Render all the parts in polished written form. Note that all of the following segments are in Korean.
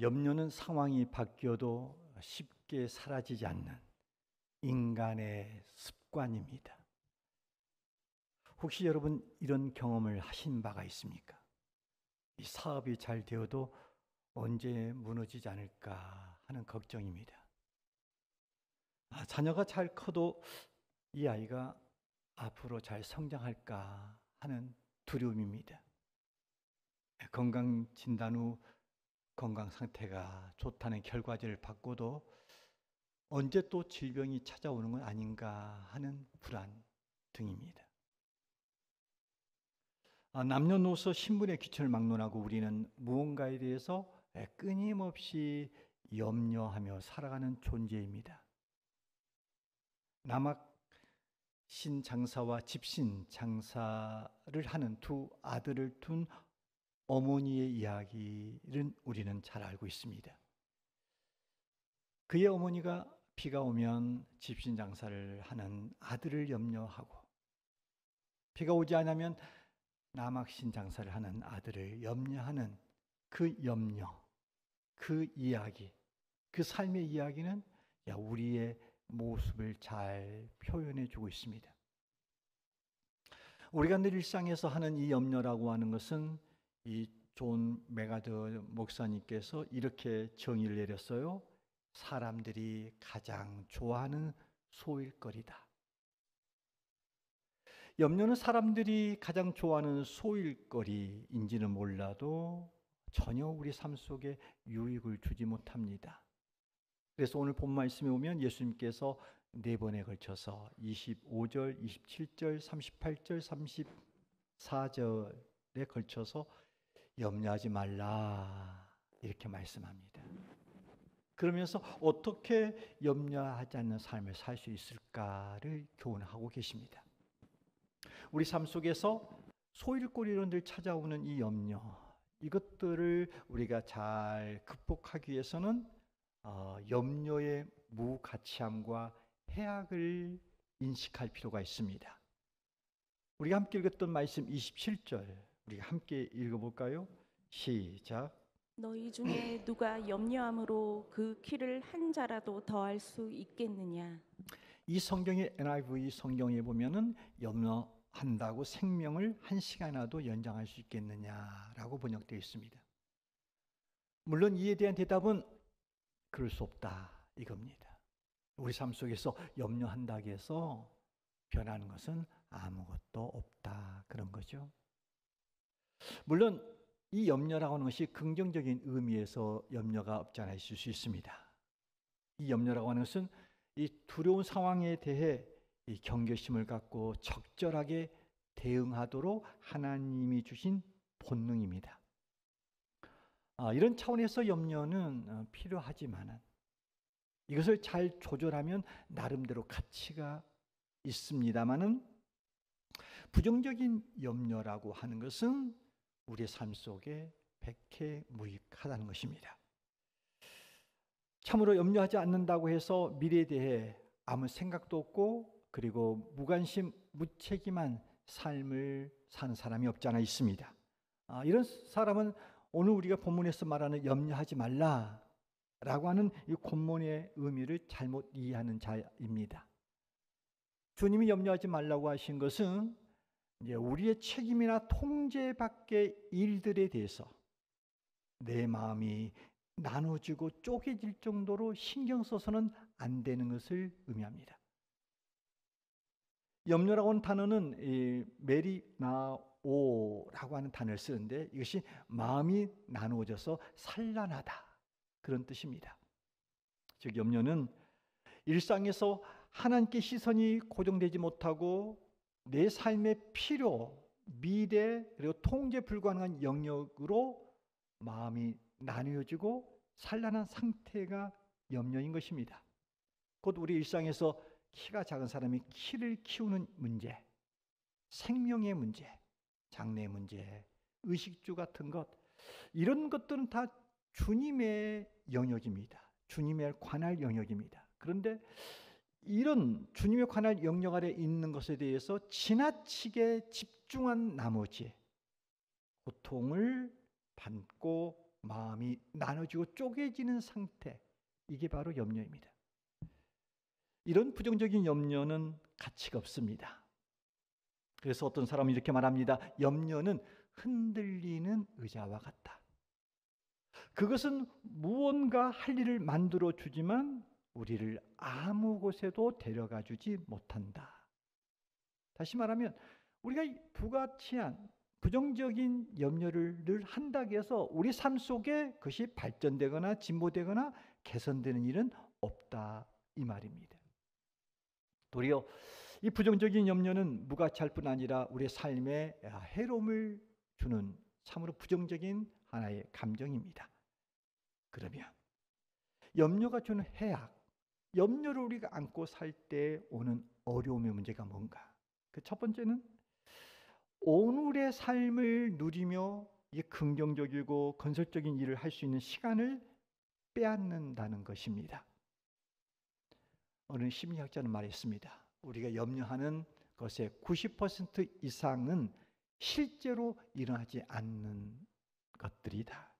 염려는 상황이 바뀌어도 쉽게 사라지지 않는 인간의 습관입니다. 혹시 여러분 이런 경험을 하신 바가 있습니까? 이 사업이 잘 되어도 언제 무너지지 않을까 하는 걱정입니다. 자녀가 잘 커도 이 아이가 앞으로 잘 성장할까 하는 두려움입니다. 건강 진단 후 건강 상태가 좋다는 결과지를 받고도 언제 또 질병이 찾아오는 건 아닌가 하는 불안 등입니다. 남녀노소 신분의 귀천을 막론하고 우리는 무언가에 대해서 끊임없이 염려하며 살아가는 존재입니다. 남학신 장사와 집신 장사를 하는 두 아들을 둔 어머니의 이야기를 우리는 잘 알고 있습니다. 그의 어머니가 비가 오면 집신 장사를 하는 아들을 염려하고 비가 오지 않으면 남학신 장사를 하는 아들을 염려하는 그 염려, 그 이야기, 그 삶의 이야기는 우리의 모습을 잘 표현해 주고 있습니다. 우리가 늘 일상에서 하는 이 염려라고 하는 것은 이 존 메가더 목사님께서 이렇게 정의를 내렸어요. 사람들이 가장 좋아하는 소일거리다. 염려는 사람들이 가장 좋아하는 소일거리인지는 몰라도 전혀 우리 삶 속에 유익을 주지 못합니다. 그래서 오늘 본 말씀에 보면 예수님께서 4번에 걸쳐서 25절, 27절, 38절, 34절에 걸쳐서 염려하지 말라 이렇게 말씀합니다. 그러면서 어떻게 염려하지 않는 삶을 살 수 있을까를 교훈하고 계십니다. 우리 삶 속에서 소일거리로 늘 찾아오는 이 염려, 이것들을 우리가 잘 극복하기 위해서는 염려의 무가치함과 해악을 인식할 필요가 있습니다. 우리가 함께 읽었던 말씀 27절 우리가 함께 읽어볼까요? 시작. 너희 중에 누가 염려함으로 그 키를 한 자라도 더할 수 있겠느냐? 이 성경의 NIV 성경에 보면은 염려한다고 생명을 1시간이라도 연장할 수 있겠느냐라고 번역되어 있습니다. 물론 이에 대한 대답은 그럴 수 없다 이겁니다. 우리 삶 속에서 염려한다고 해서 변하는 것은 아무것도 없다 그런 거죠. 물론 이 염려라고 하는 것이 긍정적인 의미에서 염려가 없지 않아 있을 수 있습니다. 이 염려라고 하는 것은 이 두려운 상황에 대해 이 경계심을 갖고 적절하게 대응하도록 하나님이 주신 본능입니다. 이런 차원에서 염려는 필요하지만 이것을 잘 조절하면 나름대로 가치가 있습니다만은 부정적인 염려라고 하는 것은 우리의 삶 속에 백해무익하다는 것입니다. 참으로 염려하지 않는다고 해서 미래에 대해 아무 생각도 없고 그리고 무관심, 무책임한 삶을 사는 사람이 없지 않아 있습니다. 이런 사람은 오늘 우리가 본문에서 말하는 염려하지 말라라고 하는 이 본문의 의미를 잘못 이해하는 자입니다. 주님이 염려하지 말라고 하신 것은 이제 우리의 책임이나 통제 밖의 일들에 대해서 내 마음이 나눠지고 쪼개질 정도로 신경 써서는 안 되는 것을 의미합니다. 염려라고 하는 단어는 메리나오라고 하는 단어를 쓰는데 이것이 마음이 나누어져서 산란하다 그런 뜻입니다. 즉 염려는 일상에서 하나님께 시선이 고정되지 못하고 내 삶의 필요, 미래 그리고 통제 불가능한 영역으로 마음이 나뉘어지고 산란한 상태가 염려인 것입니다. 곧 우리 일상에서 키가 작은 사람이 키를 키우는 문제, 생명의 문제, 장래 문제, 의식주 같은 것 이런 것들은 다 주님의 영역입니다. 주님의 관할 영역입니다. 그런데 이런 주님의 관할 영역 아래 있는 것에 대해서 지나치게 집중한 나머지 고통을 받고 마음이 나눠지고 쪼개지는 상태, 이게 바로 염려입니다. 이런 부정적인 염려는 가치가 없습니다. 그래서 어떤 사람은 이렇게 말합니다. 염려는 흔들리는 의자와 같다. 그것은 무언가 할 일을 만들어 주지만 우리를 아무 곳에도 데려가 주지 못한다. 다시 말하면 우리가 부가치한 부정적인 염려를 늘 한다고 해서 우리 삶 속에 그것이 발전되거나 진보되거나 개선되는 일은 없다, 이 말입니다. 도리어 이 부정적인 염려는 무가치할 뿐 아니라 우리의 삶에 해로움을 주는 참으로 부정적인 하나의 감정입니다. 그러면 염려가 주는 해악, 염려를 우리가 안고 살 때 오는 어려움의 문제가 뭔가? 그 첫 번째는 오늘의 삶을 누리며 이게 긍정적이고 건설적인 일을 할 수 있는 시간을 빼앗는다는 것입니다. 어느 심리학자는 말했습니다. 우리가 염려하는 것의 90% 이상은 실제로 일어나지 않는 것들이다.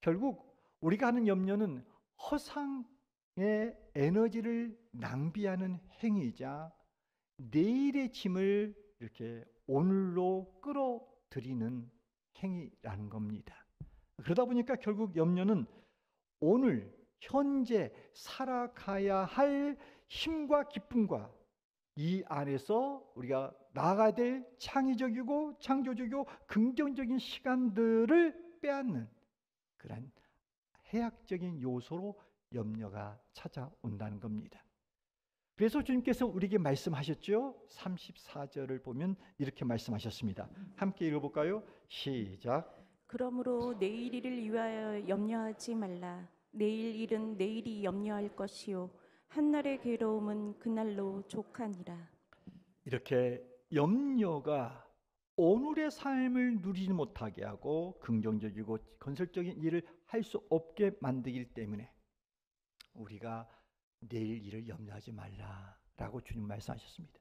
결국 우리가 하는 염려는 허상의 에너지를 낭비하는 행위이자 내일의 짐을 이렇게 오늘로 끌어들이는 행위라는 겁니다. 그러다 보니까 결국 염려는 오늘 현재 살아가야 할 힘과 기쁨과 이 안에서 우리가 나아가야 될 창의적이고 창조적이고 긍정적인 시간들을 빼앗는 그런 해악적인 요소로 염려가 찾아온다는 겁니다. 그래서 주님께서 우리에게 말씀하셨죠. 34절을 보면 이렇게 말씀하셨습니다. 함께 읽어볼까요? 시작. 그러므로 내일 일을 위하여 염려하지 말라. 내일 일은 내일이 염려할 것이요 한날의 괴로움은 그날로 족하니라. 이렇게 염려가 오늘의 삶을 누리지 못하게 하고 긍정적이고 건설적인 일을 할 수 없게 만들기 때문에 우리가 내일 일을 염려하지 말라라고 주님 말씀하셨습니다.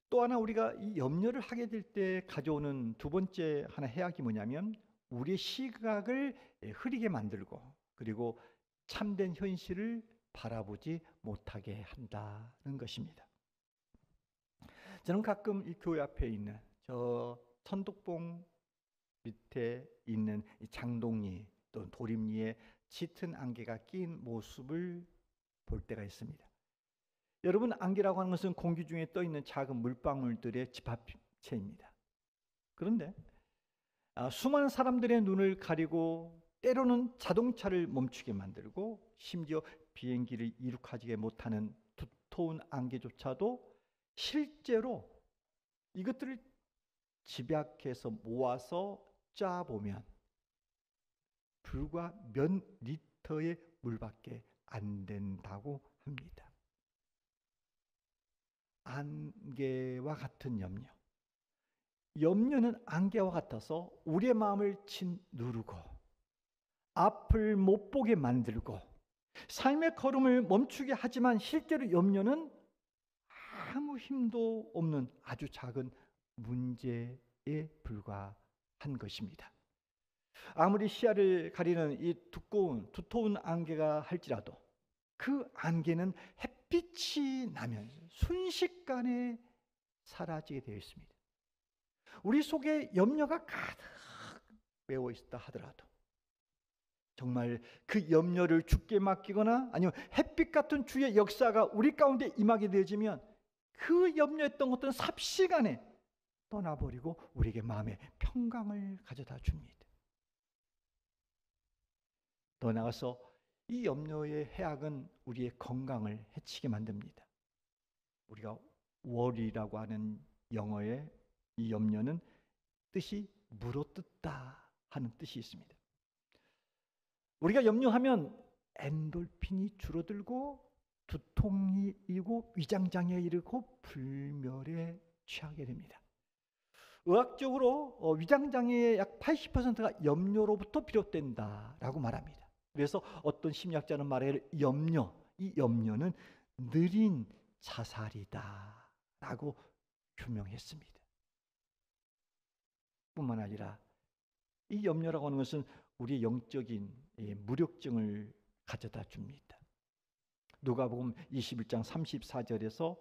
또 하나 우리가 이 염려를 하게 될 때 가져오는 두 번째 하나 해악이 뭐냐면 우리의 시각을 흐리게 만들고 그리고 참된 현실을 바라보지 못하게 한다는 것입니다. 저는 가끔 이 교회 앞에 있는 저 천덕봉 밑에 있는 이 장동리 또 도림리에 짙은 안개가 낀 모습을 볼 때가 있습니다. 여러분, 안개라고 하는 것은 공기 중에 떠 있는 작은 물방울들의 집합체입니다. 그런데 수많은 사람들의 눈을 가리고 때로는 자동차를 멈추게 만들고 심지어 비행기를 이륙하지 못하는 두터운 안개조차도 실제로 이것들을 집약해서 모아서 짜보면 불과 몇 리터의 물밖에 안 된다고 합니다. 안개와 같은 염려. 염려는 안개와 같아서 우리의 마음을 짓누르고 앞을 못 보게 만들고 삶의 걸음을 멈추게 하지만 실제로 염려는 아무 힘도 없는 아주 작은 문제에 불과한 것입니다. 아무리 시야를 가리는 이 두터운 안개가 할지라도 그 안개는 햇빛이 나면 순식간에 사라지게 되어 있습니다. 우리 속에 염려가 가득 메워 있다 하더라도 정말 그 염려를 주께 맡기거나 아니면 햇빛 같은 주의 역사가 우리 가운데 임하게 되어지면 그 염려했던 것들은 삽시간에 떠나버리고 우리에게 마음의 평강을 가져다 줍니다. 더 나아가서 이 염려의 해악은 우리의 건강을 해치게 만듭니다. 우리가 worry라고 하는 영어의 이 염려는 뜻이 물어뜯다 하는 뜻이 있습니다. 우리가 염려하면 엔돌핀이 줄어들고 두통이 일고 위장장애에 이르고 불멸에 취하게 됩니다. 의학적으로 위장장애의 약 80%가 염려로부터 비롯된다라고 말합니다. 그래서 어떤 심리학자는 말해 이 염려는 느린 자살이다라고 규명했습니다. 뿐만 아니라 이 염려라고 하는 것은 우리의 영적인 무력증을 가져다 줍니다. 누가복음 21장 34절에서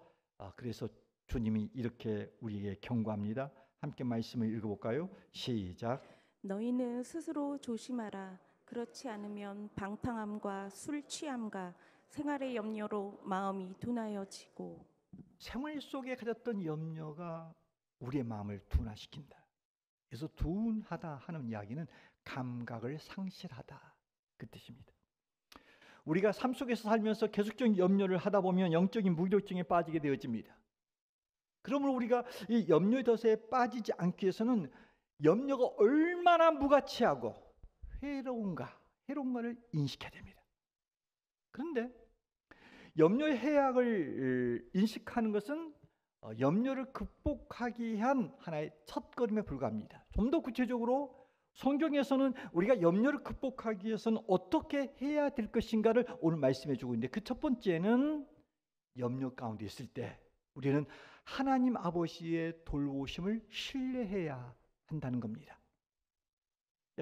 그래서 주님이 이렇게 우리에게 경고합니다. 함께 말씀을 읽어볼까요? 시작. 너희는 스스로 조심하라. 그렇지 않으면 방탕함과 술 취함과 생활의 염려로 마음이 둔하여지고. 생활 속에 가졌던 염려가 우리의 마음을 둔화시킨다. 그래서 둔하다 하는 이야기는 감각을 상실하다, 그 뜻입니다. 우리가 삶 속에서 살면서 계속적인 염려를 하다 보면 영적인 무기력증에 빠지게 되어집니다. 그러므로 우리가 이 염려의 덫에 빠지지 않기 위해서는 염려가 얼마나 무가치하고 해로운가를 인식해야 됩니다. 그런데 염려의 해악을 인식하는 것은 염려를 극복하기 위한 하나의 첫걸음에 불과합니다. 좀 더 구체적으로 성경에서는 우리가 염려를 극복하기 위해서는 어떻게 해야 될 것인가를 오늘 말씀해 주고 있는데, 그 첫 번째는 염려 가운데 있을 때 우리는 하나님 아버지의 돌보심을 신뢰해야 한다는 겁니다.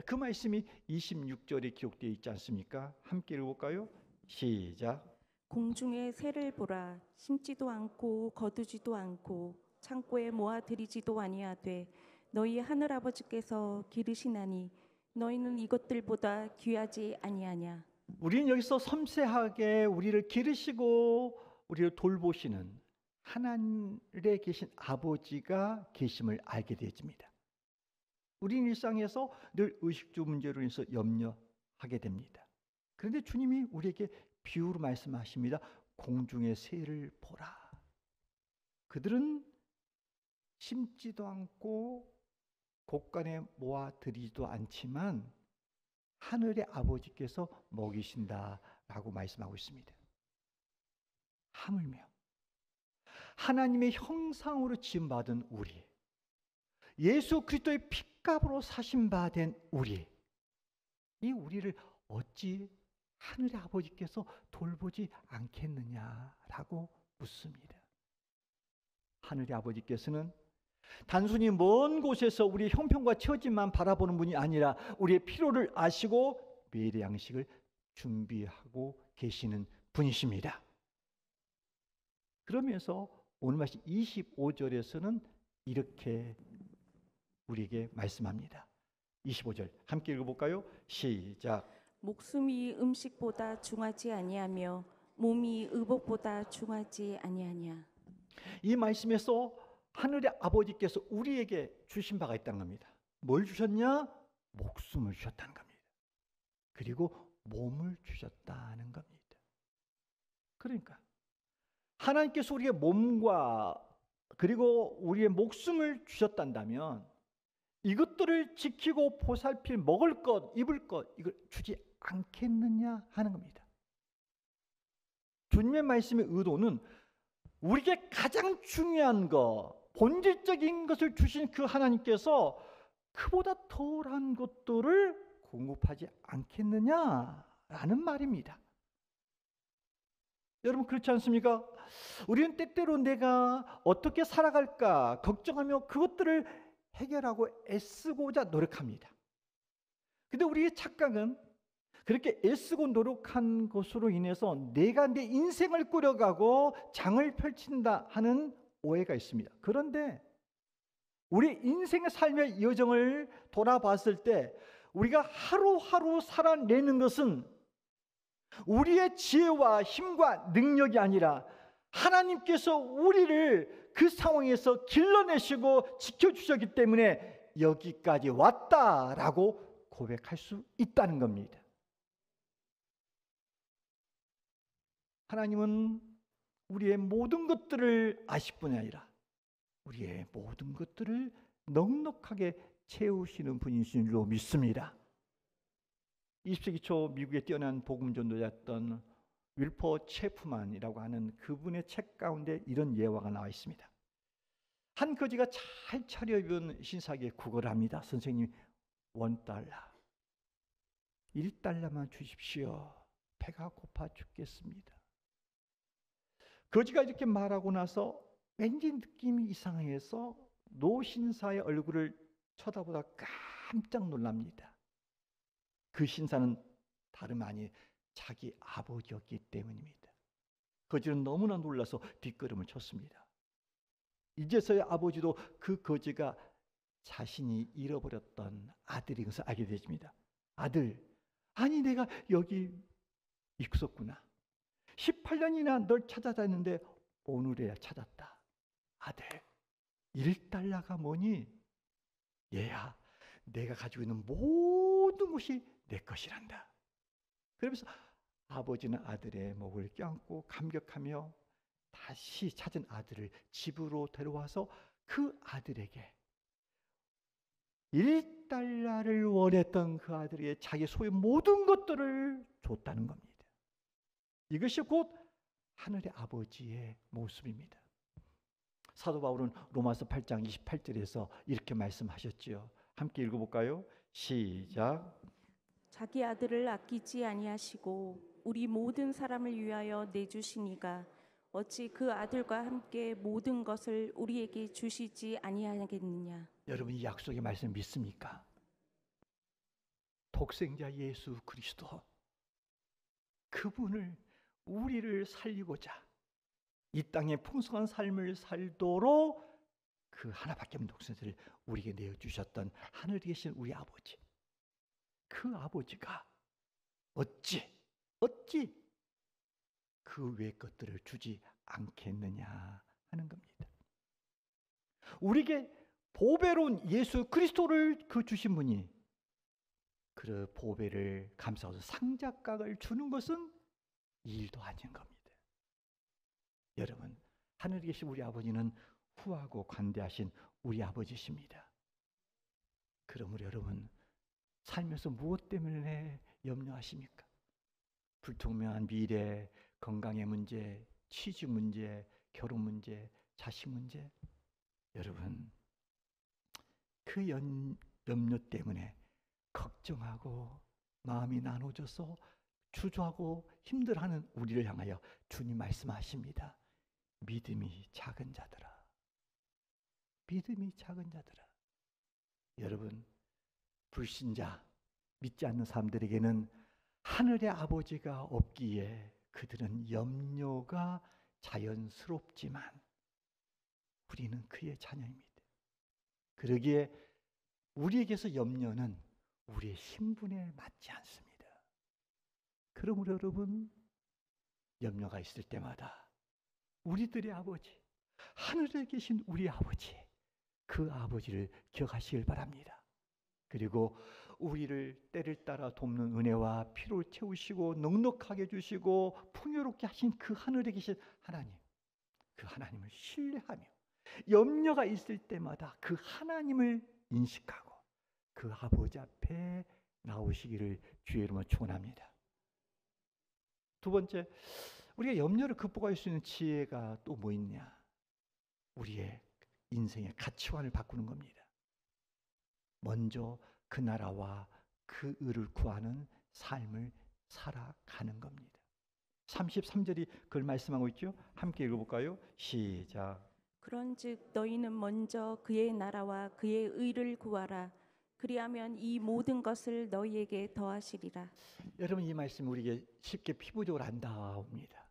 그 말씀이 26절에 기록되어 있지 않습니까? 함께 읽어볼까요? 시작. 공중의 새를 보라. 심지도 않고 거두지도 않고 창고에 모아들이지도 아니하되 너희 하늘 아버지께서 기르시나니 너희는 이것들보다 귀하지 아니하냐. 우리는 여기서 섬세하게 우리를 기르시고 우리를 돌보시는 하늘에 계신 아버지가 계심을 알게 되어집니다. 우리는 일상에서 늘 의식주 문제로 인해서 염려하게 됩니다. 그런데 주님이 우리에게 비유로 말씀하십니다. 공중의 새를 보라. 그들은 심지도 않고 곳간에 모아들이지도 않지만 하늘의 아버지께서 먹이신다라고 말씀하고 있습니다. 하물며 하나님의 형상으로 지음받은 우리, 예수 그리스도의 핏값으로 사신 바 된 우리, 이 우리를 어찌 하늘의 아버지께서 돌보지 않겠느냐라고 묻습니다. 하늘의 아버지께서는 단순히 먼 곳에서 우리의 형편과 처지만 바라보는 분이 아니라 우리의 필요를 아시고 매일의 양식을 준비하고 계시는 분이십니다. 그러면서 오늘 말씀 25절에서는 이렇게 우리에게 말씀합니다. 25절 함께 읽어볼까요? 시작. 목숨이 음식보다 중하지 아니하며 몸이 의복보다 중하지 아니하냐. 이 말씀에서 하늘의 아버지께서 우리에게 주신 바가 있다는 겁니다. 뭘 주셨냐? 목숨을 주셨다는 겁니다. 그리고 몸을 주셨다는 겁니다. 그러니까 하나님께서 우리의 몸과 그리고 우리의 목숨을 주셨단다면 이것들을 지키고 보살필 먹을 것, 입을 것, 이걸 주지 않겠느냐 하는 겁니다. 주님의 말씀의 의도는 우리에게 가장 중요한 것, 본질적인 것을 주신 그 하나님께서 그보다 덜한 것들을 공급하지 않겠느냐라는 말입니다. 여러분 그렇지 않습니까? 우리는 때때로 내가 어떻게 살아갈까 걱정하며 그것들을 해결하고 애쓰고자 노력합니다. 근데 우리의 착각은 그렇게 애쓰고 노력한 것으로 인해서 내가 내 인생을 꾸려가고 장을 펼친다 하는 오해가 있습니다. 그런데 우리 인생의 삶의 여정을 돌아봤을 때 우리가 하루하루 살아내는 것은 우리의 지혜와 힘과 능력이 아니라 하나님께서 우리를 그 상황에서 길러내시고 지켜주셨기 때문에 여기까지 왔다라고 고백할 수 있다는 겁니다. 하나님은 우리의 모든 것들을 아실 뿐이 아니라 우리의 모든 것들을 넉넉하게 채우시는 분인 줄로 믿습니다. 20세기 초 미국의 뛰어난 복음 전도자였던 윌퍼 체프만이라고 하는 그분의 책 가운데 이런 예화가 나와 있습니다. 한 거지가 잘 차려입은 신사에게 구걸을 합니다. 선생님, $1, $1만 주십시오. 배가 고파 죽겠습니다. 거지가 이렇게 말하고 나서 왠지 느낌이 이상해서 노신사의 얼굴을 쳐다보다 깜짝 놀랍니다. 그 신사는 다름 아닌 자기 아버지였기 때문입니다. 거지는 너무나 놀라서 뒷걸음을 쳤습니다. 이제서야 아버지도 그 거지가 자신이 잃어버렸던 아들인 것을 알게 되십니다. 아들, 아니 내가 여기 있었구나. 18년이나 널 찾아다녔는데 오늘에야 찾았다. 아들, 1달러가 뭐니? 얘야, 내가 가지고 있는 모든 것이 내 것이란다. 그러면서 아버지는 아들의 목을 껴안고 감격하며 다시 찾은 아들을 집으로 데려와서 그 아들에게 1달러를 원했던 그 아들에게 자기 소유 모든 것들을 줬다는 겁니다. 이것이 곧 하늘의 아버지의 모습입니다. 사도 바울은 로마서 8장 28절에서 이렇게 말씀하셨지요. 함께 읽어볼까요? 시작. 자기 아들을 아끼지 아니하시고 우리 모든 사람을 위하여 내주시니가 어찌 그 아들과 함께 모든 것을 우리에게 주시지 아니하겠느냐. 여러분, 이 약속의 말씀 믿습니까? 독생자 예수 그리스도, 그분을 우리를 살리고자 이 땅에 풍성한 삶을 살도록 그 하나밖에 없는 독생자를 우리에게 내어주셨던 하늘에 계신 우리 아버지, 그 아버지가 어찌 그 외 것들을 주지 않겠느냐 하는 겁니다. 우리에게 보배로운 예수 그리스도를 그 주신 분이 그 보배를 감사하고 상잣각을 주는 것은 일도 아닌 겁니다. 여러분, 하늘에 계신 우리 아버지는 후하고 관대하신 우리 아버지십니다. 그러므로 여러분, 살면서 무엇 때문에 염려하십니까? 불투명한 미래, 건강의 문제, 취직 문제, 결혼 문제, 자식 문제. 여러분, 그 염려 때문에 걱정하고 마음이 나눠져서 주저하고 힘들어하는 우리를 향하여 주님 말씀하십니다. 믿음이 작은 자들아, 믿음이 작은 자들아. 여러분, 불신자, 믿지 않는 사람들에게는 하늘의 아버지가 없기에 그들은 염려가 자연스럽지만 우리는 그의 자녀입니다. 그러기에 우리에게서 염려는 우리의 신분에 맞지 않습니다. 그러므로 여러분, 염려가 있을 때마다 우리들의 아버지, 하늘에 계신 우리 아버지, 그 아버지를 기억하시길 바랍니다. 그리고 우리를 때를 따라 돕는 은혜와 피로를 채우시고 넉넉하게 주시고 풍요롭게 하신 그 하늘에 계신 하나님, 그 하나님을 신뢰하며 염려가 있을 때마다 그 하나님을 인식하고 그 아버지 앞에 나오시기를 주의 이름으로 축원합니다. 두 번째, 우리가 염려를 극복할 수 있는 지혜가 또 뭐 있냐? 우리의 인생의 가치관을 바꾸는 겁니다. 먼저 그 나라와 그 의를 구하는 삶을 살아가는 겁니다. 33절이 그걸 말씀하고 있죠. 함께 읽어볼까요? 시작. 그런즉 너희는 먼저 그의 나라와 그의 의를 구하라. 그리하면 이 모든 것을 너희에게 더하시리라. 여러분, 이 말씀 우리에게 쉽게 피부적으로 안 닿습니다.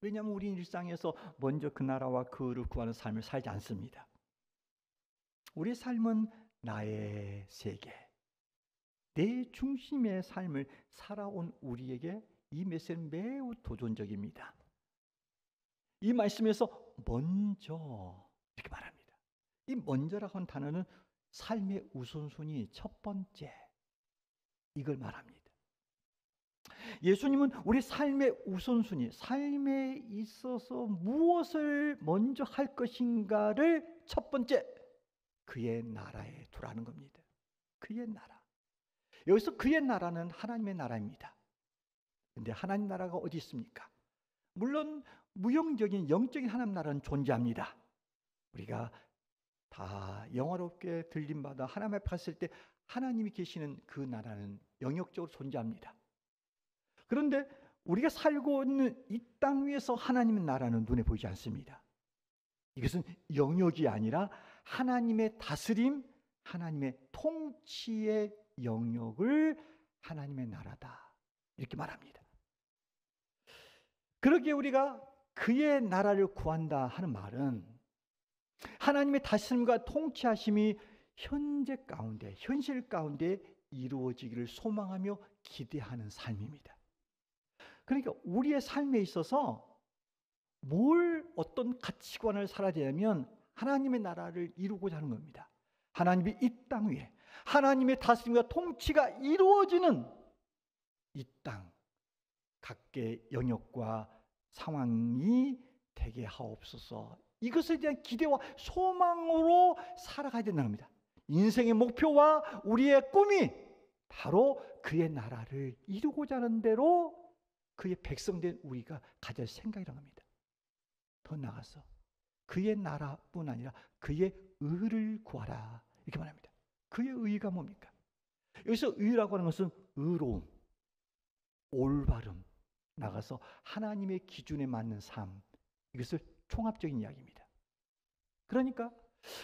왜냐하면 우리 일상에서 먼저 그 나라와 그 의를 구하는 삶을 살지 않습니다. 우리 삶은 나의 세계, 내 중심의 삶을 살아온 우리에게 이 메시지는 매우 도전적입니다. 이 말씀에서 먼저 이렇게 말합니다. 이 먼저라고 하는 단어는 삶의 우선순위 첫 번째, 이걸 말합니다. 예수님은 우리 삶의 우선순위, 삶에 있어서 무엇을 먼저 할 것인가를 첫 번째 그의 나라에 두라는 겁니다. 그의 나라. 여기서 그의 나라는 하나님의 나라입니다. 그런데 하나님 나라가 어디 있습니까? 물론 무형적인 영적인 하나님 나라는 존재합니다. 우리가 다 영화롭게 들림받아 하나님 앞에 갔을 때 하나님이 계시는 그 나라는 영역적으로 존재합니다. 그런데 우리가 살고 있는 이 땅 위에서 하나님의 나라는 눈에 보이지 않습니다. 이것은 영역이 아니라 하나님의 다스림, 하나님의 통치의 영역을 하나님의 나라다, 이렇게 말합니다. 그러기에 우리가 그의 나라를 구한다 하는 말은 하나님의 다스림과 통치하심이 현재 가운데, 현실 가운데 이루어지기를 소망하며 기대하는 삶입니다. 그러니까 우리의 삶에 있어서 어떤 가치관을 살아야 되냐면 하나님의 나라를 이루고자 하는 겁니다. 하나님이 이 땅 위에 하나님의 다스림과 통치가 이루어지는 이 땅 각계의 영역과 상황이 되게 하옵소서. 이것에 대한 기대와 소망으로 살아가야 된다는 겁니다. 인생의 목표와 우리의 꿈이 바로 그의 나라를 이루고자 하는 대로 그의 백성된 우리가 가질 생각이라는 겁니다. 더 나아가서 그의 나라뿐 아니라 그의 의를 구하라, 이렇게 말합니다. 그의 의가 뭡니까? 여기서 의라고 하는 것은 의로움, 올바름, 나가서 하나님의 기준에 맞는 삶, 이것을 총합적인 이야기입니다. 그러니까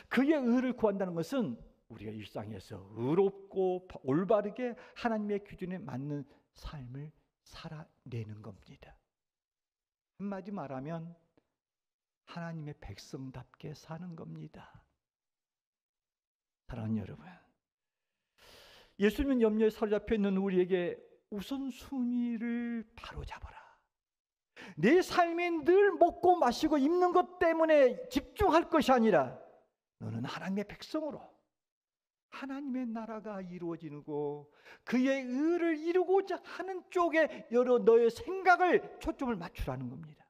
그의 의를 구한다는 것은 우리가 일상에서 의롭고 올바르게 하나님의 기준에 맞는 삶을 살아내는 겁니다. 한마디 말하면 하나님의 백성답게 사는 겁니다. 사랑하는 여러분, 예수님 염려에 사로잡혀 있는 우리에게 우선순위를 바로잡아라. 내 삶이 늘 먹고 마시고 입는 것 때문에 집중할 것이 아니라 너는 하나님의 백성으로 하나님의 나라가 이루어지고 그의 의를 이루고자 하는 쪽에 여러 너의 생각을 초점을 맞추라는 겁니다.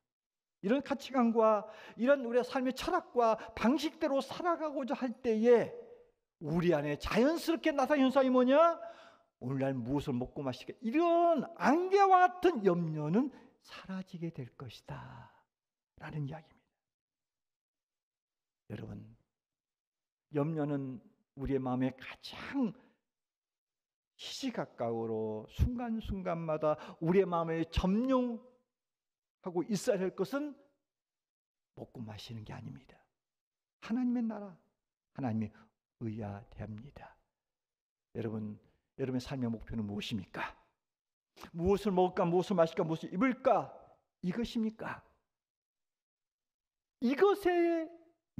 이런 가치관과 이런 우리의 삶의 철학과 방식대로 살아가고자 할 때에 우리 안에 자연스럽게 나타나는 현상이 뭐냐? 오늘날 무엇을 먹고 마시게, 이런 안개와 같은 염려는 사라지게 될 것이다 라는 이야기입니다. 여러분, 염려는 우리의 마음에 가장 시시각각으로 순간순간마다 우리의 마음에 점령하고 있어야 할 것은 먹고 마시는 게 아닙니다. 하나님의 나라, 하나님의 의야 됩니다. 여러분, 여러분의 삶의 목표는 무엇입니까? 무엇을 먹을까, 무엇을 마실까, 무엇을 입을까, 이것입니까? 이것에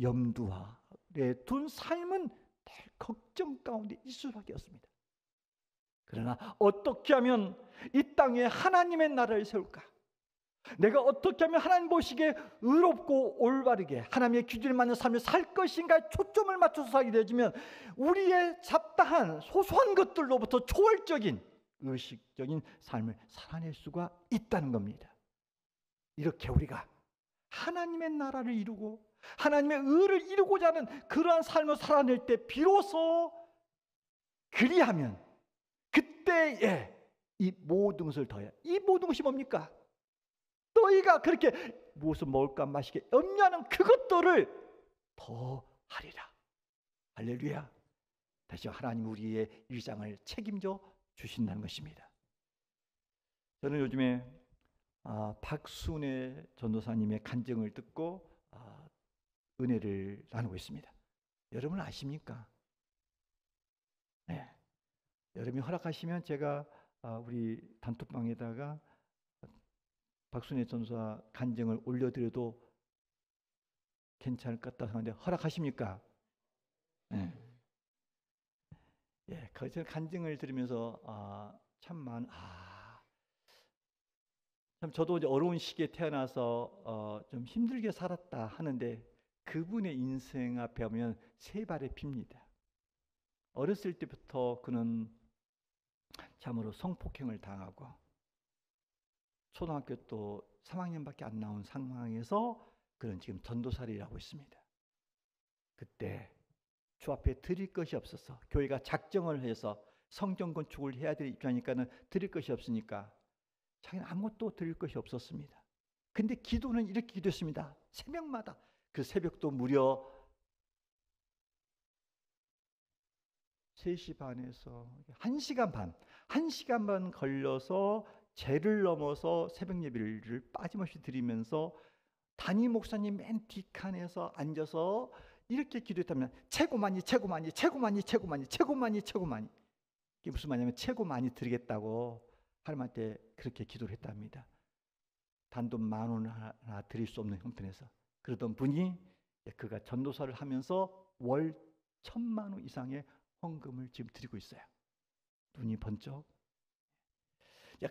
염두에 둔 삶은 늘 걱정 가운데 있을 수밖에 없습니다. 그러나 어떻게 하면 이 땅에 하나님의 나라를 세울까? 내가 어떻게 하면 하나님 보시기에 의롭고 올바르게 하나님의 기준에 맞는 삶을 살 것인가에 초점을 맞춰서 살게 되어지면 우리의 잡다한 소소한 것들로부터 초월적인 의식적인 삶을 살아낼 수가 있다는 겁니다. 이렇게 우리가 하나님의 나라를 이루고 하나님의 의를 이루고자 하는 그러한 삶을 살아낼 때 비로소 그리하면 그때에 이 모든 것을 더해. 이 모든 것이 뭡니까? 너희가 그렇게 무엇을 먹을까 마시게 염려하는 그것들을 더 하리라. 할렐루야. 다시 하나님 우리의 일상을 책임져 주신다는 것입니다. 저는 요즘에 박순애 전도사님의 간증을 듣고 은혜를 나누고 있습니다. 여러분 아십니까? 네. 여러분이 허락하시면 제가 우리 단톡방에다가 박순애 전도사 간증을 올려드려도 괜찮을 것 같다 하는데 허락하십니까? 네. 예, 그 간증을 들으면서 참 저도 이제 어려운 시기에 태어나서 좀 힘들게 살았다 하는데 그분의 인생 앞에 보면 세 발의 핍니다. 어렸을 때부터 그는 참으로 성폭행을 당하고 초등학교 또 3학년밖에 안 나온 상황에서 그는 지금 전도사를 일하고 있습니다. 그때 주 앞에 드릴 것이 없어서 교회가 작정을 해서 성전 건축을 해야 될 입장이니까는 드릴 것이 없으니까 자기는 아무것도 드릴 것이 없었습니다. 근데 기도는 이렇게 기도했습니다. 새벽마다. 그 새벽도 무려 3시 반에서 1시간 반 걸려서 죄를 넘어서 새벽 예배를 빠짐없이 드리면서 담임 목사님 맨 뒷칸에서 앉아서 이렇게 기도했다면 최고 많이 최고 많이 최고 많이 최고 많이 최고 많이 최고 많이, 이게 무슨 말이냐면 최고 많이 드리겠다고 하나님한테 그렇게 기도를 했답니다. 단돈 10,000원 하나 드릴 수 없는 형편에서. 그러던 분이 그가 전도사를 하면서 월 1,000만 원 이상의 헌금을 지금 드리고 있어요. 눈이 번쩍.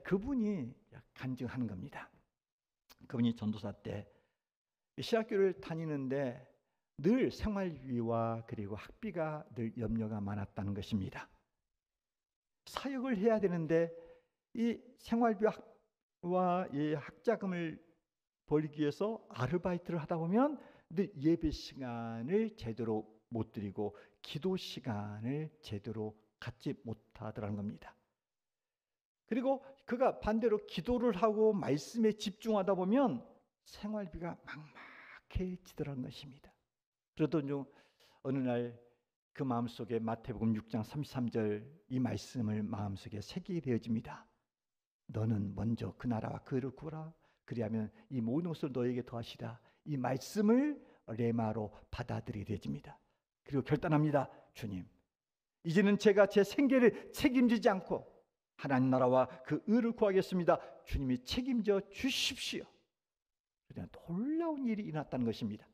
그분이 간증하는 겁니다. 그분이 전도사 때 신학교를 다니는데 늘 생활비와 그리고 학비가 늘 염려가 많았다는 것입니다. 사역을 해야 되는데 이 생활비와 이 학자금을 벌기 위해서 아르바이트를 하다 보면 늘 예배 시간을 제대로 못 드리고 기도 시간을 제대로 갖지 못하더라는 겁니다. 그리고 그가 반대로 기도를 하고 말씀에 집중하다 보면 생활비가 막막해지더라는 것입니다. 그러던 중 어느 날 그 마음속에 마태복음 6장 33절 이 말씀을 마음속에 새기게 되어집니다. 너는 먼저 그 나라와 그를 구하라. 그리하면 이 모든 것을 너에게 더하시라. 이 말씀을 레마로 받아들이게 되어집니다. 그리고 결단합니다. 주님, 이제는 제가 제 생계를 책임지지 않고 하나님 나라와 그 의를 구하겠습니다. 주님이 책임져 주십시오. 그러나 놀라운 일이 일어났다는 것입니다.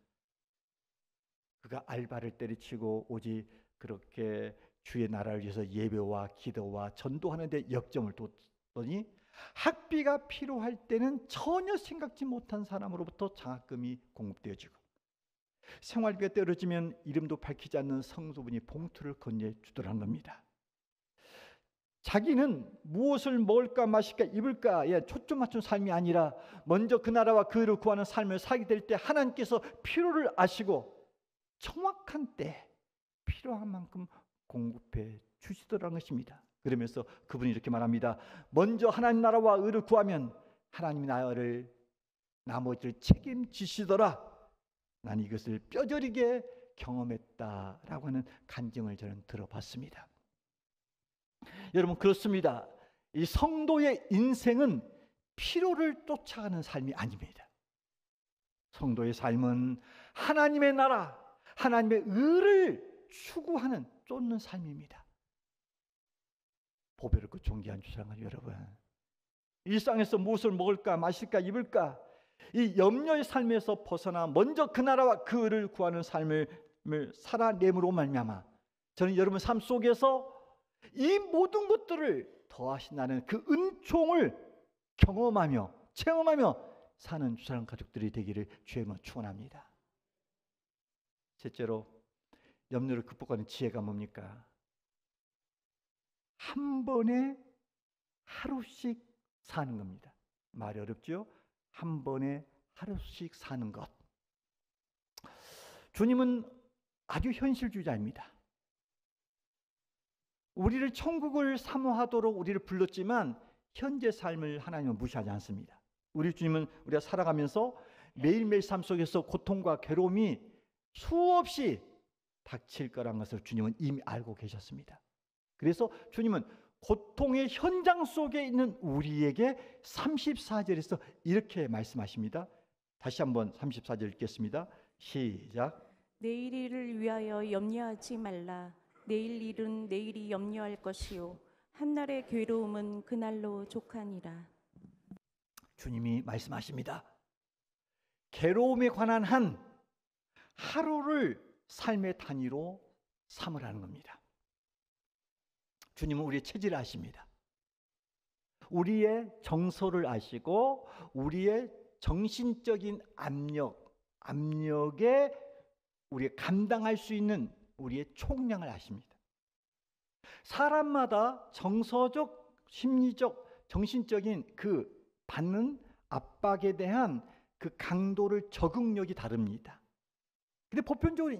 그가 알바를 때려치고 오직 그렇게 주의 나라를 위해서 예배와 기도와 전도하는 데 역점을 뒀더니 학비가 필요할 때는 전혀 생각지 못한 사람으로부터 장학금이 공급되어지고 생활비가 떨어지면 이름도 밝히지 않는 성도분이 봉투를 건네주더라는 겁니다. 자기는 무엇을 먹을까 마실까 입을까에 초점 맞춘 삶이 아니라 먼저 그 나라와 그 의를 구하는 삶을 살게 될 때 하나님께서 필요를 아시고 정확한 때 필요한 만큼 공급해 주시더라는 것입니다. 그러면서 그분이 이렇게 말합니다. 먼저 하나님 나라와 의를 구하면 하나님이 나머지를 책임지시더라. 난 이것을 뼈저리게 경험했다라고 하는 간증을 저는 들어봤습니다. 여러분, 그렇습니다. 이 성도의 인생은 필요를 쫓아가는 삶이 아닙니다. 성도의 삶은 하나님의 나라, 하나님의 의를 추구하는 쫓는 삶입니다. 보배롭고 존귀한 주상을 여러분, 일상에서 무엇을 먹을까 마실까 입을까 이 염려의 삶에서 벗어나 먼저 그 나라와 그 의를 구하는 삶을 살아냄으로 말미암아 저는 여러분 삶 속에서 이 모든 것들을 더하신다는 그 은총을 경험하며 체험하며 사는 주사랑 가족들이 되기를 주의 이름으로 축원합니다. 셋째로 염려를 극복하는 지혜가 뭡니까? 한 번에 하루씩 사는 겁니다. 말이 어렵죠? 한 번에 하루씩 사는 것. 주님은 아주 현실주의자입니다. 우리를 천국을 사모하도록 우리를 불렀지만 현재 삶을 하나님은 무시하지 않습니다. 우리 주님은 우리가 살아가면서 매일매일 삶 속에서 고통과 괴로움이 수없이 닥칠 거란 것을 주님은 이미 알고 계셨습니다. 그래서 주님은 고통의 현장 속에 있는 우리에게 34절에서 이렇게 말씀하십니다. 다시 한번 34절 읽겠습니다. 시작. 내일 일을 위하여 염려하지 말라. 내일 일은 내일이 염려할 것이요 한날의 괴로움은 그날로 족하니라. 주님이 말씀하십니다. 괴로움에 관한 한 하루를 삶의 단위로 삼으라는 겁니다. 주님은 우리의 체질을 아십니다. 우리의 정서를 아시고 우리의 정신적인 압력에 우리가 감당할 수 있는 우리의 총량을 아십니다. 사람마다 정서적, 심리적, 정신적인 그 받는 압박에 대한 그 강도를 적응력이 다릅니다. 근데 보편적으로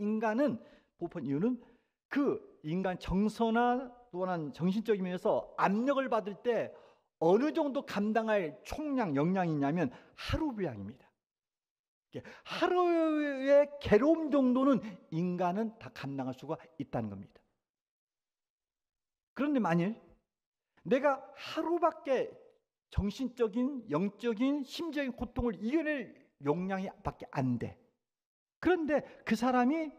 보편 이유는 그 인간 정서나 또한 정신적인 면에서 압력을 받을 때 어느 정도 감당할 총량, 역량이 있냐면 하루 분량입니다. 하루의 괴로움 정도는 인간은 다 감당할 수가 있다는 겁니다. 그런데 만일 내가 하루밖에 정신적인, 영적인, 심적인 고통을 이겨낼 역량이 밖에 안 돼. 그런데 그 사람이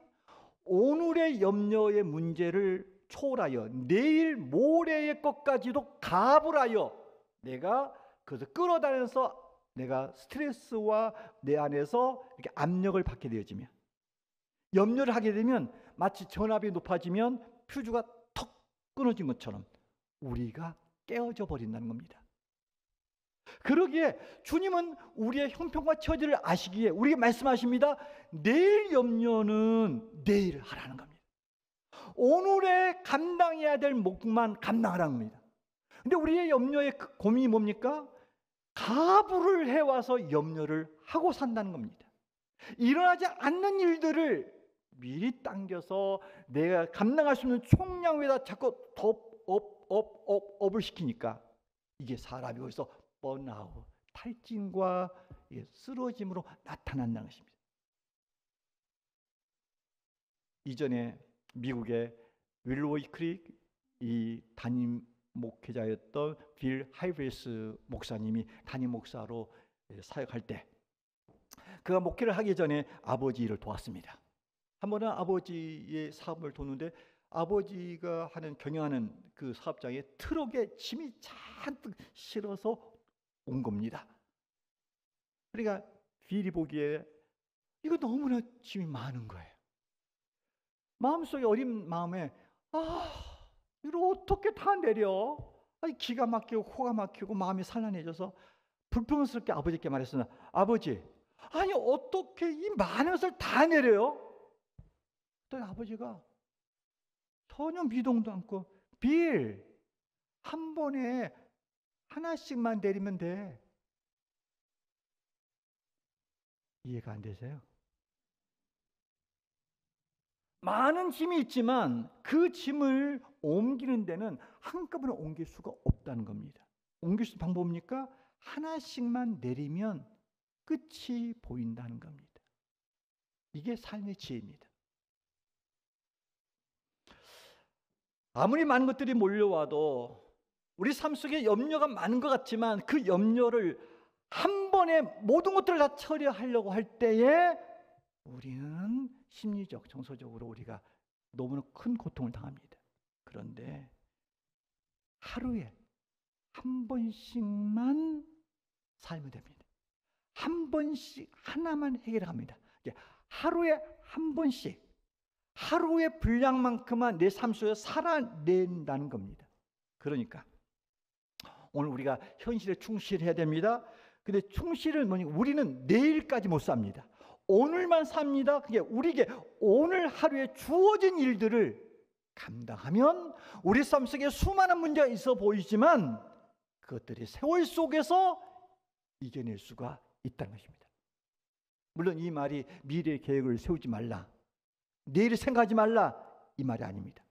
오늘의 염려의 문제를 초월하여 내일 모레의 것까지도 가불하여 내가 그것을 끌어다녀서 내가 스트레스와 내 안에서 이렇게 압력을 받게 되어지면, 염려를 하게 되면 마치 전압이 높아지면 퓨즈가 턱 끊어진 것처럼 우리가 깨어져 버린다는 겁니다. 그러기에 주님은 우리의 형편과 처지를 아시기에 우리에게 말씀하십니다. 내일 염려는 내일 하라는 겁니다. 오늘에 감당해야 될 몫만 감당하라는 겁니다. 근데 우리의 염려의 고민이 뭡니까? 가부를 해와서 염려를 하고 산다는 겁니다. 일어나지 않는 일들을 미리 당겨서 내가 감당할 수 있는 총량 위에다 자꾸 업을 시키니까 이게 사람이 거기서 번아웃, 탈진과 쓰러짐으로 나타난다는 것입니다. 이전에 미국의 윌로이 크릭 이 담임 목회자였던 빌 하이브리스 목사님이 담임 목사로 사역할 때 그가 목회를 하기 전에 아버지를 도왔습니다. 한 번은 아버지의 사업을 도는데 아버지가 경영하는 그 사업장에 트럭에 짐이 잔뜩 실어서 온 겁니다. 그러니까 빌이 보기에 이거 너무나 짐이 많은 거예요. 마음속에 어린 마음에 이걸 어떻게 다 내려? 기가 막히고 코가 막히고 마음이 산란해져서 불평스럽게 아버지께 말했습니다. 아버지, 아니 어떻게 이 많은 것을 다 내려요? 그랬더니 아버지가 전혀 미동도 않고 빌, 한 번에 하나씩만 내리면 돼. 이해가 안 되세요? 많은 짐이 있지만 그 짐을 옮기는 데는 한꺼번에 옮길 수가 없다는 겁니다. 옮길 수 있는 방법입니까? 하나씩만 내리면 끝이 보인다는 겁니다. 이게 삶의 지혜입니다. 아무리 많은 것들이 몰려와도 우리 삶 속에 염려가 많은 것 같지만 그 염려를 한 번에 모든 것들을 다 처리하려고 할 때에 우리는 심리적, 정서적으로 우리가 너무나 큰 고통을 당합니다. 그런데 하루에 한 번씩만 살면 됩니다. 한 번씩 하나만 해결합니다. 하루에 한 번씩 하루의 분량만큼만 내 삶 속에 살아낸다는 겁니다. 그러니까 오늘 우리가 현실에 충실해야 됩니다. 근데 충실은 뭐냐? 우리는 내일까지 못 삽니다. 오늘만 삽니다. 그게 우리에게 오늘 하루에 주어진 일들을 감당하면 우리 삶 속에 수많은 문제가 있어 보이지만 그것들이 세월 속에서 이겨낼 수가 있다는 것입니다. 물론 이 말이 미래의 계획을 세우지 말라, 내일을 생각하지 말라, 이 말이 아닙니다.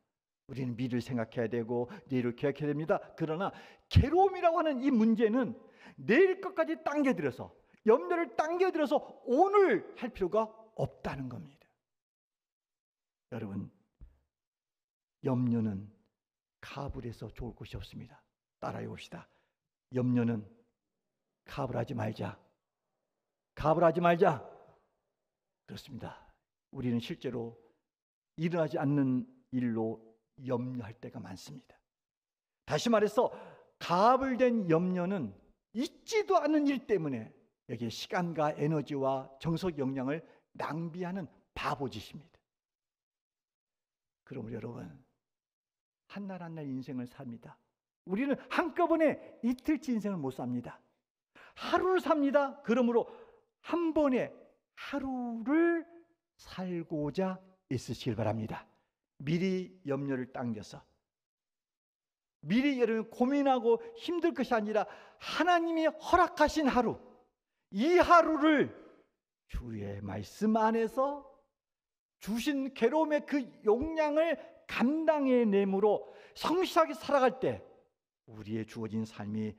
우리는 미래를 생각해야 되고 내일을 계획해야 됩니다. 그러나 괴로움이라고 하는 이 문제는 내일 것까지 당겨들여서, 염려를 당겨들여서 오늘 할 필요가 없다는 겁니다. 여러분, 염려는 가불해서 좋을 것이 없습니다. 따라해 봅시다. 염려는 가불하지 말자. 가불하지 말자. 그렇습니다. 우리는 실제로 일어나지 않는 일로 염려할 때가 많습니다. 다시 말해서 가불된 염려는 있지도 않은 일 때문에 여기에 시간과 에너지와 정석 역량을 낭비하는 바보짓입니다. 그러므로 여러분, 한날 한날 인생을 삽니다. 우리는 한꺼번에 이틀치 인생을 못 삽니다. 하루를 삽니다. 그러므로 한 번에 하루를 살고자 있으시길 바랍니다. 미리 염려를 당겨서 미리 여러분 고민하고 힘들 것이 아니라 하나님이 허락하신 하루, 이 하루를 주의 말씀 안에서 주신 괴로움의 그 용량을 감당해내므로 성실하게 살아갈 때 우리의 주어진 삶이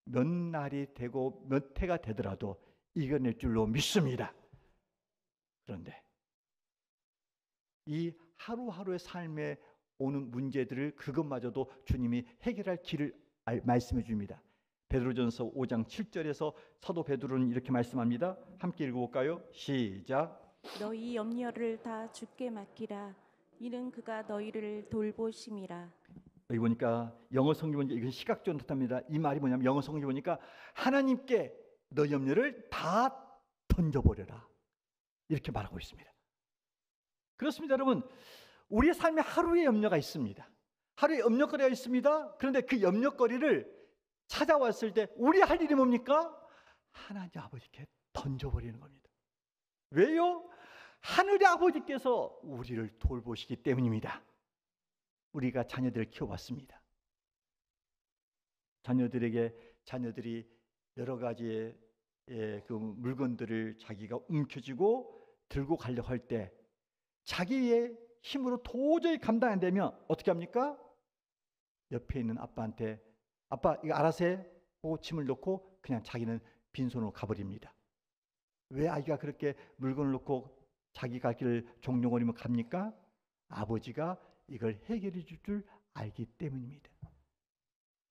몇 날이 되고 몇 해가 되더라도 이겨낼 줄로 믿습니다. 그런데 이 하루하루의 삶에 오는 문제들을 그것마저도 주님이 해결할 길을 말씀해 줍니다. 베드로전서 5장 7절에서 사도 베드로는 이렇게 말씀합니다. 함께 읽어볼까요? 시작. 너희 염려를 다 주께 맡기라. 이는 그가 너희를 돌보심이라. 여기 보니까 영어 성경 보니까 이건 시각적으로 나타납니다. 이 말이 뭐냐면 영어 성경 보니까 하나님께 너 염려를 다 던져버려라 이렇게 말하고 있습니다. 그렇습니다, 여러분. 우리의 삶에 하루의 염려가 있습니다. 하루의 염려거리가 있습니다. 그런데 그 염려거리를 찾아왔을 때 우리 할 일이 뭡니까? 하나님 아버지께 던져버리는 겁니다. 왜요? 하늘의 아버지께서 우리를 돌보시기 때문입니다. 우리가 자녀들을 키워봤습니다. 자녀들이 여러 가지의 그 물건들을 자기가 움켜쥐고 들고 가려고 할 때 자기의 힘으로 도저히 감당 안 되면 어떻게 합니까? 옆에 있는 아빠한테 아빠 이거 알아서 해 하고 짐을 놓고 그냥 자기는 빈손으로 가버립니다. 왜 아이가 그렇게 물건을 놓고 자기 갈 길을 종종거리며 갑니까? 아버지가 이걸 해결해 줄 줄 알기 때문입니다.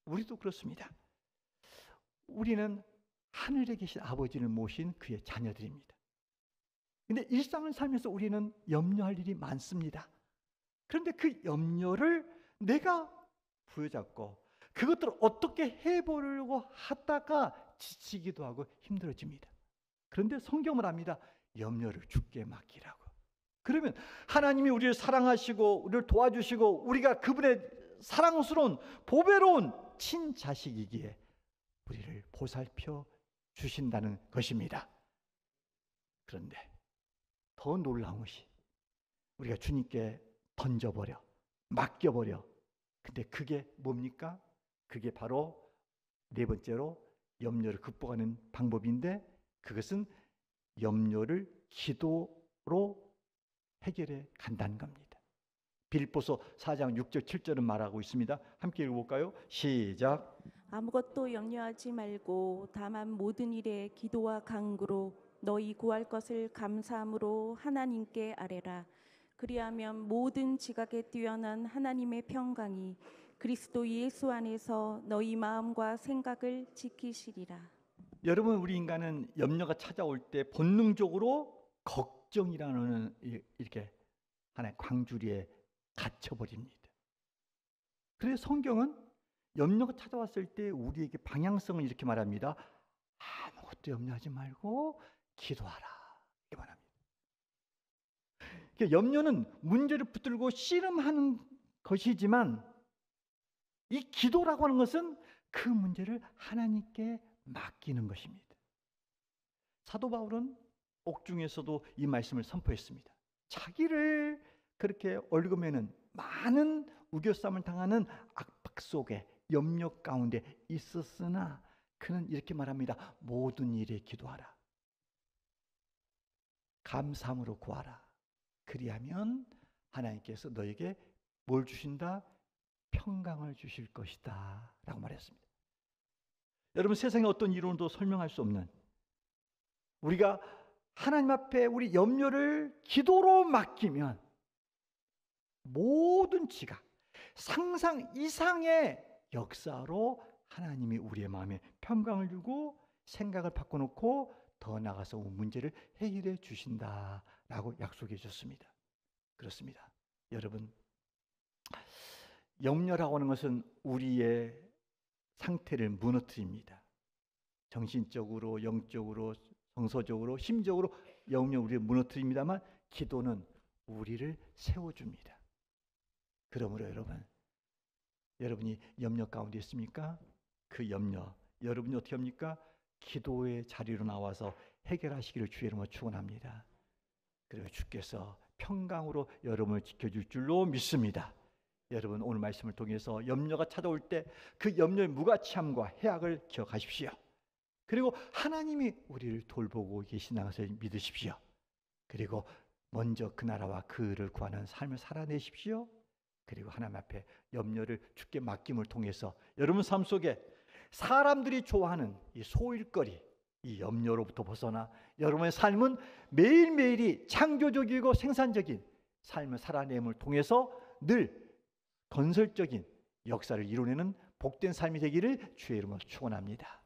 우리도 그렇습니다. 우리는 하늘에 계신 아버지를 모신 그의 자녀들입니다. 근데 일상을 살면서 우리는 염려할 일이 많습니다. 그런데 그 염려를 내가 부여잡고 그것들을 어떻게 해보려고 하다가 지치기도 하고 힘들어집니다. 그런데 성경은 합니다. 염려를 주께 맡기라고. 그러면 하나님이 우리를 사랑하시고 우리를 도와주시고 우리가 그분의 사랑스러운 보배로운 친자식이기에 우리를 보살펴 주신다는 것입니다. 그런데 더 놀라운 것이 우리가 주님께 던져버려 맡겨버려. 근데 그게 뭡니까? 그게 바로 네 번째로 염려를 극복하는 방법인데 그것은 염려를 기도로 해결해 간다는 겁니다. 빌립보서 4장 6절 7절은 말하고 있습니다. 함께 읽어볼까요? 시작. 아무것도 염려하지 말고 다만 모든 일에 기도와 간구로 너희 구할 것을 감사함으로 하나님께 아뢰라. 그리하면 모든 지각에 뛰어난 하나님의 평강이 그리스도 예수 안에서 너희 마음과 생각을 지키시리라. 여러분, 우리 인간은 염려가 찾아올 때 본능적으로 걱정이라는 이렇게 하나의 광주리에 갇혀버립니다. 그래서 성경은 염려가 찾아왔을 때 우리에게 방향성을 이렇게 말합니다. 아무것도 염려하지 말고 기도하라 이렇게 말합니다. 그러니까 염려는 문제를 붙들고 씨름하는 것이지만 이 기도라고 하는 것은 그 문제를 하나님께 맡기는 것입니다. 사도 바울은 옥중에서도 이 말씀을 선포했습니다. 자기를 그렇게 얽으면은 많은 우겨쌈을 당하는 압박 속에 염려 가운데 있었으나 그는 이렇게 말합니다. 모든 일에 기도하라. 감사함으로 구하라. 그리하면 하나님께서 너에게 뭘 주신다? 평강을 주실 것이다 라고 말했습니다. 여러분, 세상에 어떤 이론도 설명할 수 없는 우리가 하나님 앞에 우리 염려를 기도로 맡기면 모든 지각, 상상 이상의 역사로 하나님이 우리의 마음에 평강을 주고 생각을 바꿔놓고 더 나아가서 문제를 해결해 주신다라고 약속해 줬습니다. 그렇습니다. 여러분, 염려라고 하는 것은 우리의 상태를 무너뜨립니다. 정신적으로, 영적으로, 정서적으로, 심적으로 염려 우리를 무너뜨립니다만 기도는 우리를 세워줍니다. 그러므로 여러분이 염려 가운데 있습니까? 그 염려 여러분이 어떻게 합니까? 기도의 자리로 나와서 해결하시기를 주의 이름으로 축원합니다. 그리고 주께서 평강으로 여러분을 지켜줄 줄로 믿습니다. 여러분, 오늘 말씀을 통해서 염려가 찾아올 때 그 염려의 무가치함과 해악을 기억하십시오. 그리고 하나님이 우리를 돌보고 계신다는 것을 믿으십시오. 그리고 먼저 그 나라와 그를 구하는 삶을 살아내십시오. 그리고 하나님 앞에 염려를 주께 맡김을 통해서 여러분 삶 속에 사람들이 좋아하는 이 소일거리, 이 염려로부터 벗어나 여러분의 삶은 매일매일이 창조적이고 생산적인 삶을 살아냄을 통해서 늘 건설적인 역사를 이루내는 복된 삶이 되기를 주의 이름으로 축원합니다.